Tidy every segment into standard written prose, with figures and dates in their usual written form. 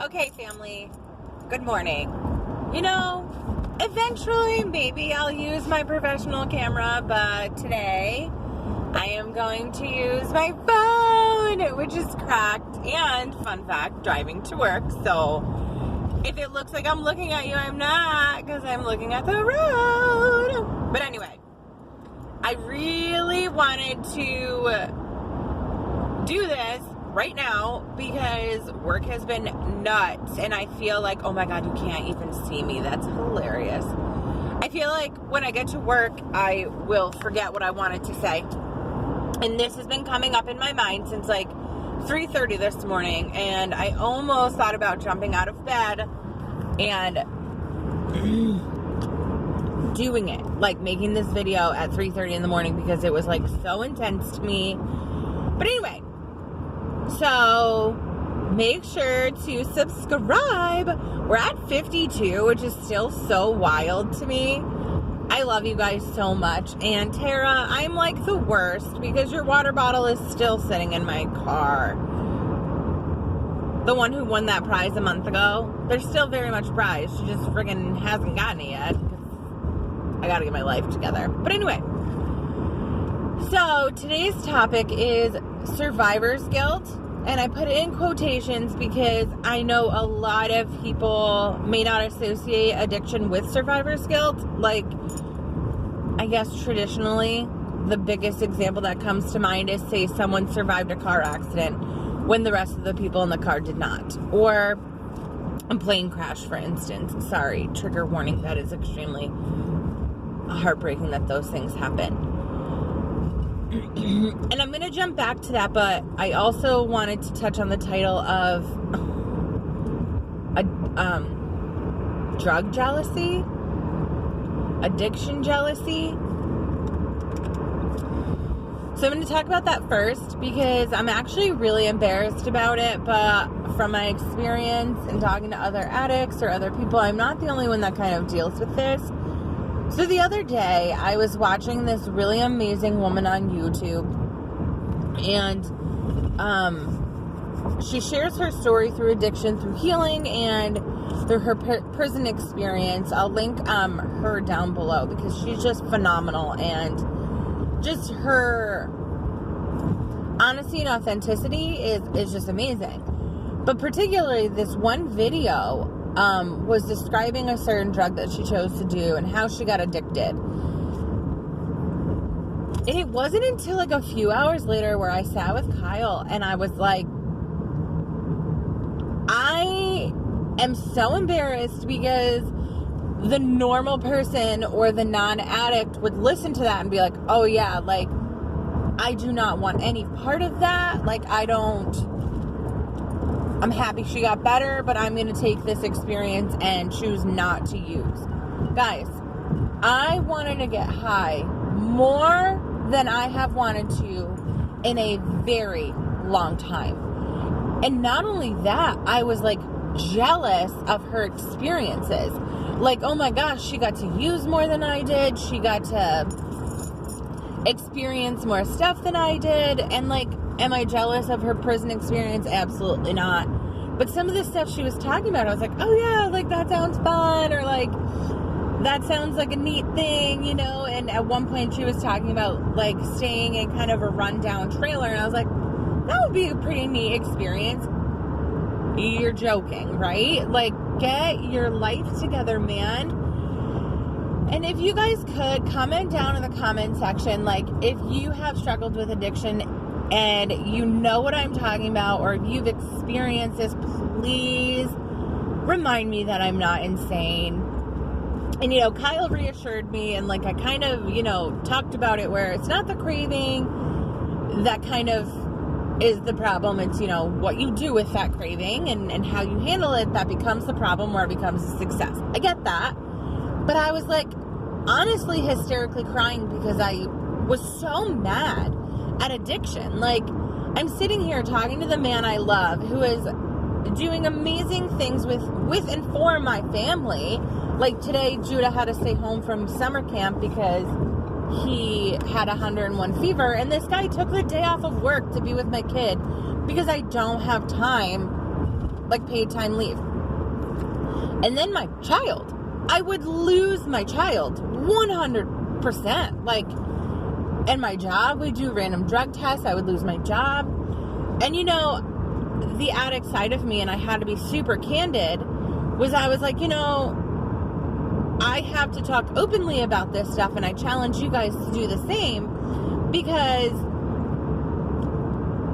Okay, family, good morning. Eventually, maybe I'll use my professional camera, but today I am going to use my phone, which is cracked, and fun fact, driving to work. So if it looks like I'm looking at you, I'm not, because I'm looking at the road. But anyway, I really wanted to do this right now because work has been nuts, and I feel like, oh my God, you can't even see me. That's hilarious. I feel like when I get to work, I will forget what I wanted to say. And this has been coming up in my mind since like 3:30 this morning, and I almost thought about jumping out of bed and doing it, like making this video at 3:30 in the morning because it was like so intense to me. But anyway, so make sure to subscribe. We're at 52, which is still so wild to me. I love you guys so much. And Tara, I'm like the worst because your water bottle is still sitting in my car. The one who won that prize a month ago, there's still very much prize. She just friggin' hasn't gotten it yet because I gotta get my life together. But anyway, so today's topic is survivor's guilt, and I put it in quotations because I know a lot of people may not associate addiction with survivor's guilt. Like, I guess traditionally, the biggest example that comes to mind is, say, someone survived a car accident when the rest of the people in the car did not. Or a plane crash, for instance. Sorry, trigger warning, that is extremely heartbreaking that those things happen. And I'm going to jump back to that, but I also wanted to touch on the title of drug jealousy, addiction jealousy. So I'm going to talk about that first because I'm actually really embarrassed about it, but from my experience and talking to other addicts or other people, I'm not the only one that kind of deals with this. So the other day, I was watching this really amazing woman on YouTube, and she shares her story through addiction, through healing, and through her prison experience. I'll link her down below because she's just phenomenal, and just her honesty and authenticity is just amazing. But particularly this one video was describing a certain drug that she chose to do and how she got addicted. And it wasn't until like a few hours later where I sat with Kyle and I was like, I am so embarrassed because the normal person or the non-addict would listen to that and be like, oh yeah, like I do not want any part of that. Like I'm happy she got better, but I'm going to take this experience and choose not to use. Guys, I wanted to get high more than I have wanted to in a very long time. And not only that, I was like jealous of her experiences. Like, oh my gosh, she got to use more than I did. She got to experience more stuff than I did. And like, am I jealous of her prison experience? Absolutely not. But some of the stuff she was talking about, I was like, oh yeah, like that sounds fun, or like that sounds like a neat thing, you know? And at one point she was talking about like staying in kind of a rundown trailer, and I was like, that would be a pretty neat experience. You're joking, right? Like, get your life together, man. And if you guys could comment down in the comment section, like if you have struggled with addiction and you know what I'm talking about, or if you've experienced this, please remind me that I'm not insane. And, Kyle reassured me, and like I kind of, talked about it where it's not the craving that kind of is the problem. It's, what you do with that craving and how you handle it that becomes the problem, where it becomes a success. I get that. But I was like honestly hysterically crying because I was so mad at addiction. Like, I'm sitting here talking to the man I love, who is doing amazing things with and for my family. Like today, Judah had to stay home from summer camp because he had 101 fever, and this guy took the day off of work to be with my kid because I don't have time like paid time leave. And then my child, I would lose my child 100%. Like, and my job, we do random drug tests. I would lose my job. And you know, the addict side of me, and I had to be super candid, was I was like, you know, I have to talk openly about this stuff, and I challenge you guys to do the same, because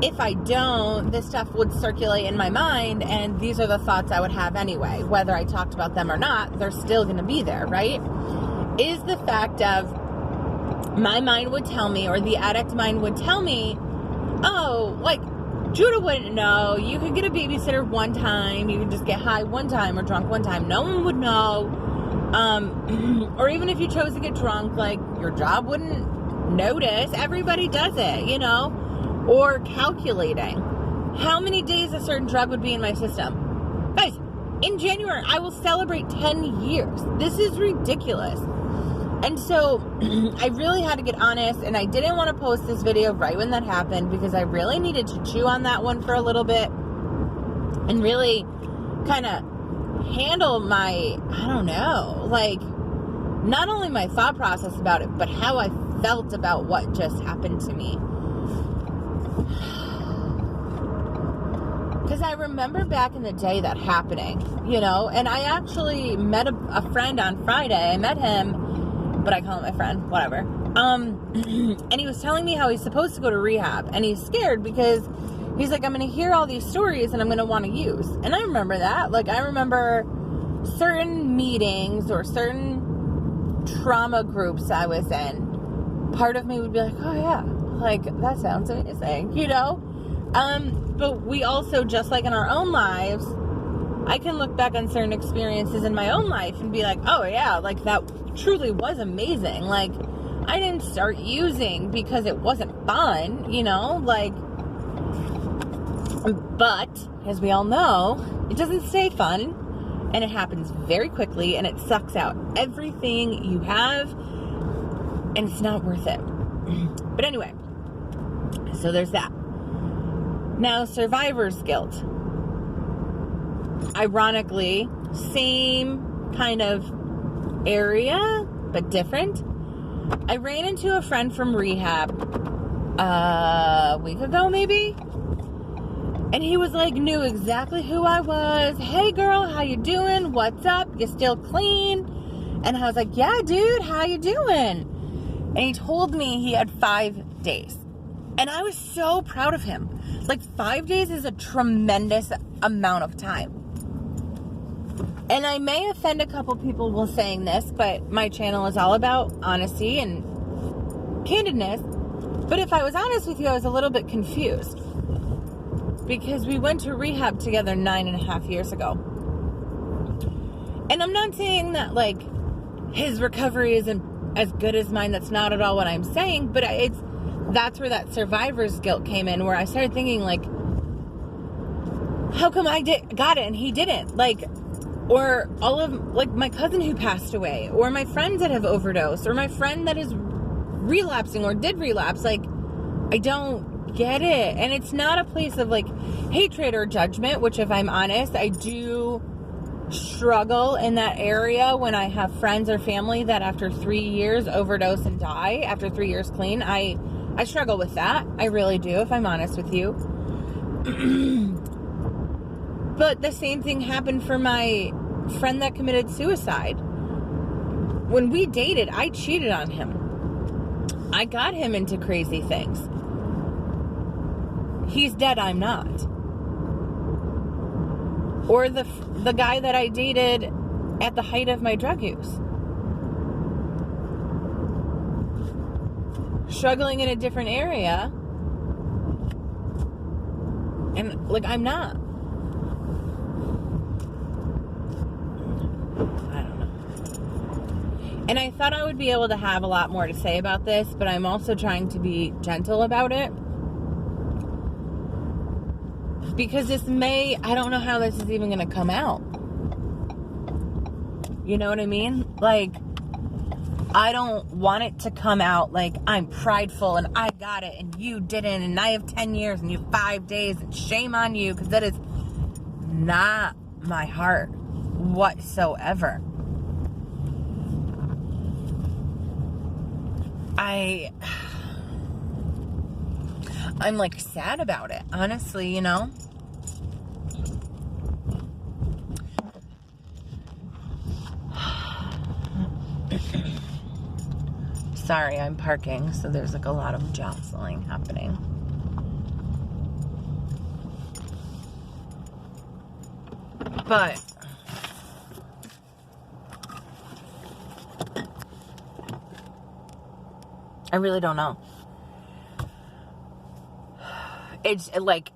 if I don't, this stuff would circulate in my mind, and these are the thoughts I would have anyway. Whether I talked about them or not, they're still going to be there, right? Is the fact of my mind would tell me, or the addict mind would tell me, oh, like, Judah wouldn't know. You could get a babysitter one time. You could just get high one time or drunk one time. No one would know. Or even if you chose to get drunk, like, your job wouldn't notice. Everybody does it, you know? Or calculating how many days a certain drug would be in my system. Guys, in January, I will celebrate 10 years. This is ridiculous. And so I really had to get honest, and I didn't want to post this video right when that happened, because I really needed to chew on that one for a little bit and really kind of handle my, I don't know, like, not only my thought process about it, but how I felt about what just happened to me. Because I remember back in the day that happening, you know, and I actually met a friend on Friday. I met him, but I call him my friend, whatever. And he was telling me how he's supposed to go to rehab, and he's scared because he's like, I'm going to hear all these stories and I'm going to want to use. And I remember that. Like, I remember certain meetings or certain trauma groups I was in. Part of me would be like, oh yeah, like, that sounds amazing, you know? But we also, just like in our own lives, I can look back on certain experiences in my own life and be like, oh yeah, like, that truly was amazing. Like, I didn't start using because it wasn't fun, you know? Like, but as we all know, it doesn't stay fun, and it happens very quickly, and it sucks out everything you have, and it's not worth it. But anyway, so there's that. Now, survivor's guilt. Ironically, same kind of area, but different. I ran into a friend from rehab a week ago, maybe. And he was like, knew exactly who I was. Hey girl, how you doing? What's up? You still clean? And I was like, yeah, dude, how you doing? And he told me he had 5 days. And I was so proud of him. Like, 5 days is a tremendous amount of time. And I may offend a couple people while saying this, but my channel is all about honesty and candidness. But if I was honest with you, I was a little bit confused. Because we went to rehab together 9.5 years ago. And I'm not saying that, like, his recovery isn't as good as mine. That's not at all what I'm saying. But that's where that survivor's guilt came in, where I started thinking, like, how come I got it and he didn't? Like, or all of, like, my cousin who passed away, or my friends that have overdosed, or my friend that is relapsing or did relapse. Like, I don't get it. And it's not a place of, like, hatred or judgment, which, if I'm honest, I do struggle in that area when I have friends or family that after 3 years overdose and die after 3 years clean. I struggle with that. I really do, if I'm honest with you. But the same thing happened for my friend that committed suicide. When we dated, I cheated on him. I got him into crazy things. He's dead, I'm not. Or the guy that I dated at the height of my drug use. Struggling in a different area. And, like, I'm not. I don't know. And I thought I would be able to have a lot more to say about this, but I'm also trying to be gentle about it. Because I don't know how this is even going to come out. You know what I mean? Like, I don't want it to come out like I'm prideful and I got it and you didn't, and I have 10 years and you have 5 days and shame on you, because that is not my heart whatsoever. I'm like sad about it, honestly, you know? Sorry, I'm parking, so there's like a lot of jostling happening. But I really don't know. It's like,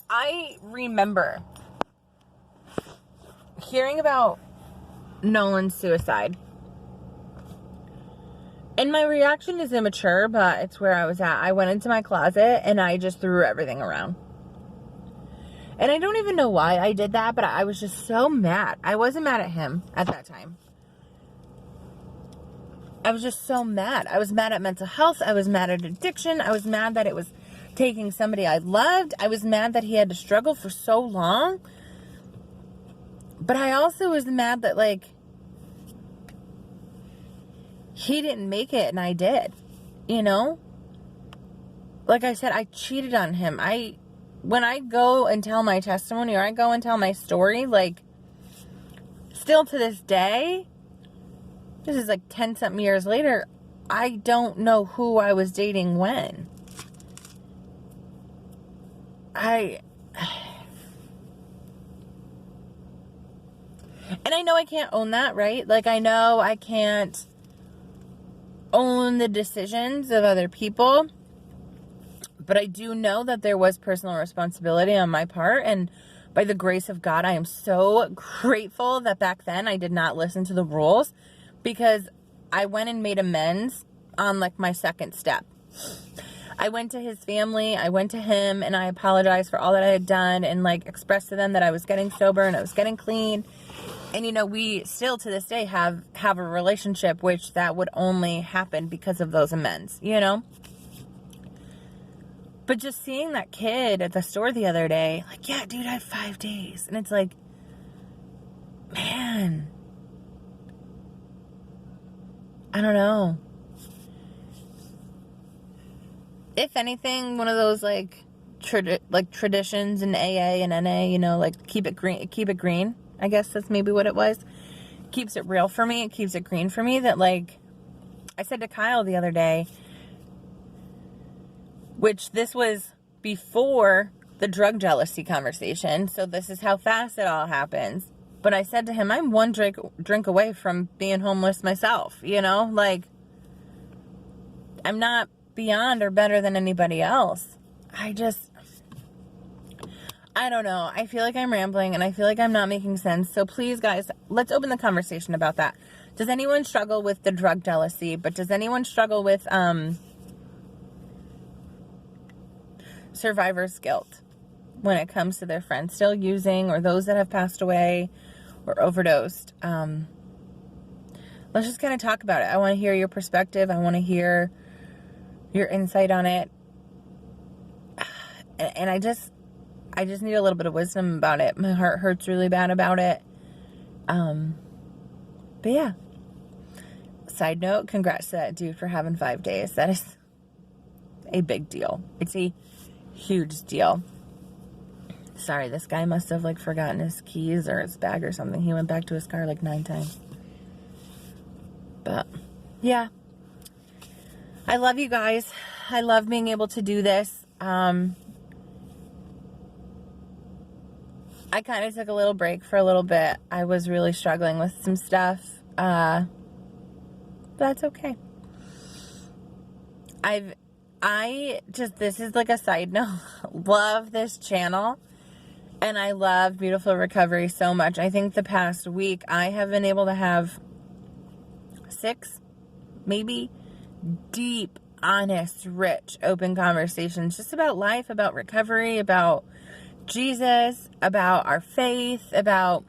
I remember hearing about Nolans Suicide. And my reaction is immature, but it's where I was at. I went into my closet and I just threw everything around. And I don't even know why I did that, but I was just so mad. I wasn't mad at him at that time. I was just so mad. I was mad at mental health. I was mad at addiction. I was mad that it was taking somebody I loved. I was mad that he had to struggle for so long. But I also was mad that, like, he didn't make it and I did. You know? Like I said, I cheated on him. When I go and tell my testimony, or I go and tell my story, like, still to this day, this is like 10-something years later, I don't know who I was dating when. And I know I can't own that, right? Like, I know I can't own the decisions of other people. But I do know that there was personal responsibility on my part. And by the grace of God, I am so grateful that back then I did not listen to the rules. Because I went and made amends on, like, my second step. I went to his family, I went to him, and I apologized for all that I had done, and, like, expressed to them that I was getting sober and I was getting clean. And, you know, we still to this day have a relationship, which that would only happen because of those amends, you know? But just seeing that kid at the store the other day, like, yeah, dude, I have 5 days. And it's like, man, I don't know. If anything, one of those like traditions in AA and NA, you know, like keep it green. I guess that's maybe what it was. Keeps it real for me. It keeps it green for me. That, like, I said to Kyle the other day, which this was before the drug jealousy conversation, so this is how fast it all happens. But I said to him, I'm one drink away from being homeless myself, you know? Like, I'm not beyond or better than anybody else. I don't know. I feel like I'm rambling and I feel like I'm not making sense. So please, guys, let's open the conversation about that. Does anyone struggle with the drug jealousy? But does anyone struggle with survivor's guilt when it comes to their friends still using, or those that have passed away or overdosed? Let's just kind of talk about it. I want to hear your perspective. I want to hear your insight on it. And I just need a little bit of wisdom about it. My heart hurts really bad about it. But yeah. Side note, congrats to that dude for having 5 days. That is a big deal. It's a huge deal. Sorry, this guy must have, like, forgotten his keys or his bag or something. He went back to his car like 9 times. But yeah. I love you guys. I love being able to do this. I kind of took a little break for a little bit. I was really struggling with some stuff. That's okay. This is like a side note, love this channel. And I love Beautiful Recovery so much. I think the past week I have been able to have 6, maybe, deep, honest, rich, open conversations just about life, about recovery, about Jesus, about our faith, about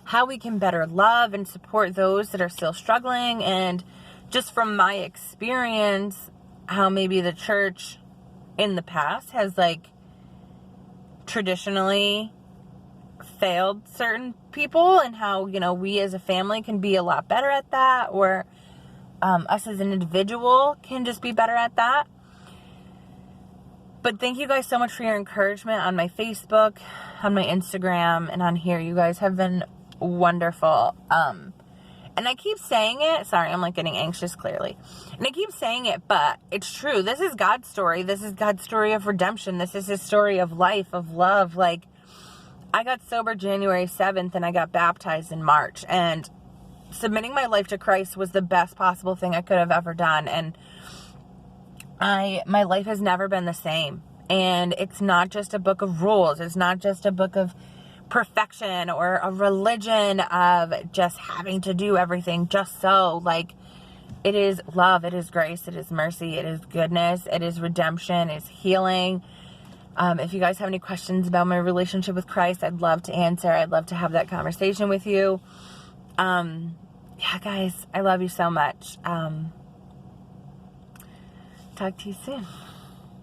how we can better love and support those that are still struggling, and just from my experience, how maybe the church in the past has, like, traditionally failed certain people, and how, you know, we as a family can be a lot better at that, or us as an individual can just be better at that. But thank you guys so much for your encouragement on my Facebook, on my Instagram, and on here. You guys have been wonderful. And I keep saying it. Sorry, I'm like getting anxious, clearly. And I keep saying it, but it's true. This is God's story. This is God's story of redemption. This is his story of life, of love. Like, I got sober January 7th and I got baptized in March. And submitting my life to Christ was the best possible thing I could have ever done. And my life has never been the same. And it's not just a book of rules. It's not just a book of perfection or a religion of just having to do everything just so. Like, it is love, it is grace, it is mercy, it is goodness, it is redemption, it is healing. If you guys have any questions about my relationship with Christ, I'd love to answer. I'd love to have that conversation with you. Yeah, guys, I love you so much. Talk to you soon.